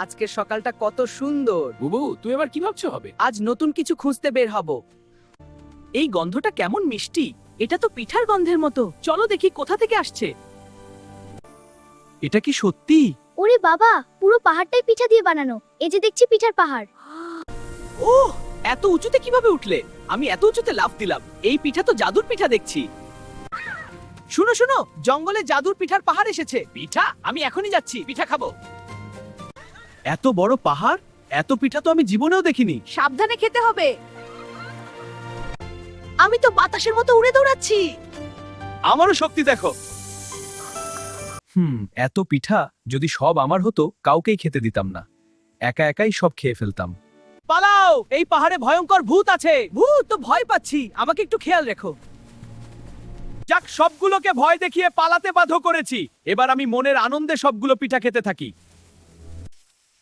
আজকের সকালটা কত সুন্দর। বুবু, তুই এবার কি ভাবছো হবে? আজ নতুন কিছু খুঁজতে বের হব। এই গন্ধটা কেমন মিষ্টি। এটা তো পিঠার গন্ধের মতো। চলো দেখি কোথা থেকে আসছে। এটা কি সত্যি? ওরে বাবা, পুরো পাহাড়টাই পিঠা দিয়ে বানানো। এই যে দেখছি পিঠার পাহাড়। ওহ, এত উঁচুতে কিভাবে উঠলে? আমি এত উঁচুতে লাফ দিলাম। এই পিঠা তো জাদুর পিঠা দেখছি। শুনো শুনো, জঙ্গলে জাদুর পিঠার পাহাড় এসেছে। পিঠা? আমি এখনই যাচ্ছি, পিঠা খাবো। এত বড় পাহাড়, এত পিঠা তো আমি জীবনেও দেখিনি। সাবধানে খেতে হবে। আমি তো বাতাসের মতো উড়ে দৌড়াচ্ছি। আমারও শক্তি দেখো। এত পিঠা যদি সব আমার হতো, কাউকেই খেতে দিতাম না। একা একাই সব খেয়ে ফেলতাম। পালাও, এই পাহাড়ে ভয়ঙ্কর ভূত আছে। ভূত? তো ভয় পাচ্ছি, আমাকে একটু খেয়াল রেখো। যাক, সবগুলোকে ভয় দেখিয়ে পালাতে বাধ্য করেছি। এবার আমি মনের আনন্দে সবগুলো পিঠা খেতে থাকি।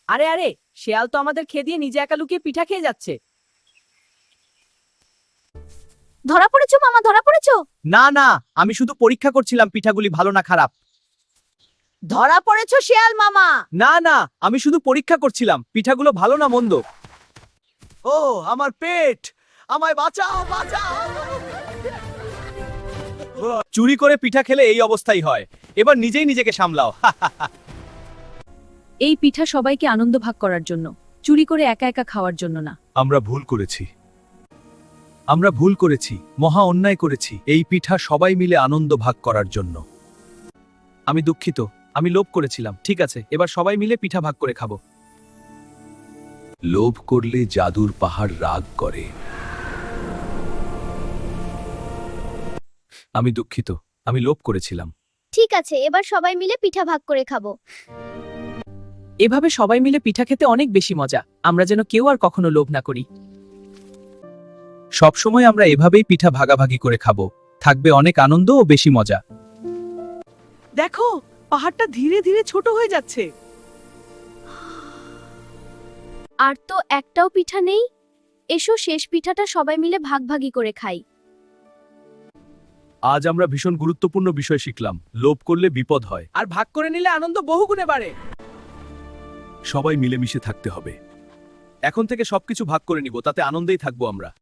আরে আরে, শেয়াল তো আমাদের খেয়ে দিয়ে নিজে একা লুকিয়ে পিঠা খেয়ে যাচ্ছে। ধরা পড়েছো মামা, ধরা পড়েছো? না না, আমি শুধু পরীক্ষা করছিলাম পিঠাগুলি ভালো না খারাপ। ধরা পড়েছো শেয়াল মামা। না না, আমি শুধু পরীক্ষা করছিলাম পিঠাগুলো ভালো না মন্দ। ও আমার পেট, আমায় বাঁচাও বাঁচাও। চুরি করে পিঠা খেলে এই অবস্থাই হয়। এবার নিজেই নিজেকে সামলাও। এই পিঠা সবাইকে আনন্দ ভাগ করার জন্য, চুরি করে একা একা খাওয়ার জন্য না। আমরা ভুল করেছি, আমরা ভুল করেছি, মহা অন্যায় করেছি। এই পিঠা সবাই মিলে আনন্দ ভাগ করার জন্য। আমি দুঃখিত, আমি লোভ করেছিলাম। ঠিক আছে, এবার সবাই মিলে পিঠা ভাগ করে খাবো। লোভ করলে জাদুর পাহাড় রাগ করে। আমি দুঃখিত, আমি লোভ করেছিলাম। ঠিক আছে, এবার সবাই মিলে পিঠা ভাগ করে খাবো। এভাবে সবাই মিলে পিঠা খেতে অনেক বেশি মজা। আমরা যেন কেউ আর কখনো লোভ না করি। সবসময় আমরা এভাবেই পিঠা ভাগাভাগি করে খাবো। থাকবে অনেক আনন্দ ও বেশি মজা। দেখো, পাহাড়টা ধীরে ধীরে ছোট হয়ে যাচ্ছে। আর তো একটাও পিঠা নেই। এসো শেষ পিঠাটা সবাই মিলে ভাগভাগি করে খাই। আজ আমরা ভীষণ গুরুত্বপূর্ণ বিষয় শিখলাম। লোভ করলে বিপদ হয়, আর ভাগ করে নিলে আনন্দ বহুগুণে বাড়ে। সবাই মিলেমিশে থাকতে হবে। এখন থেকে সবকিছু ভাগ করে নিব, তাতে আনন্দেই থাকবো আমরা।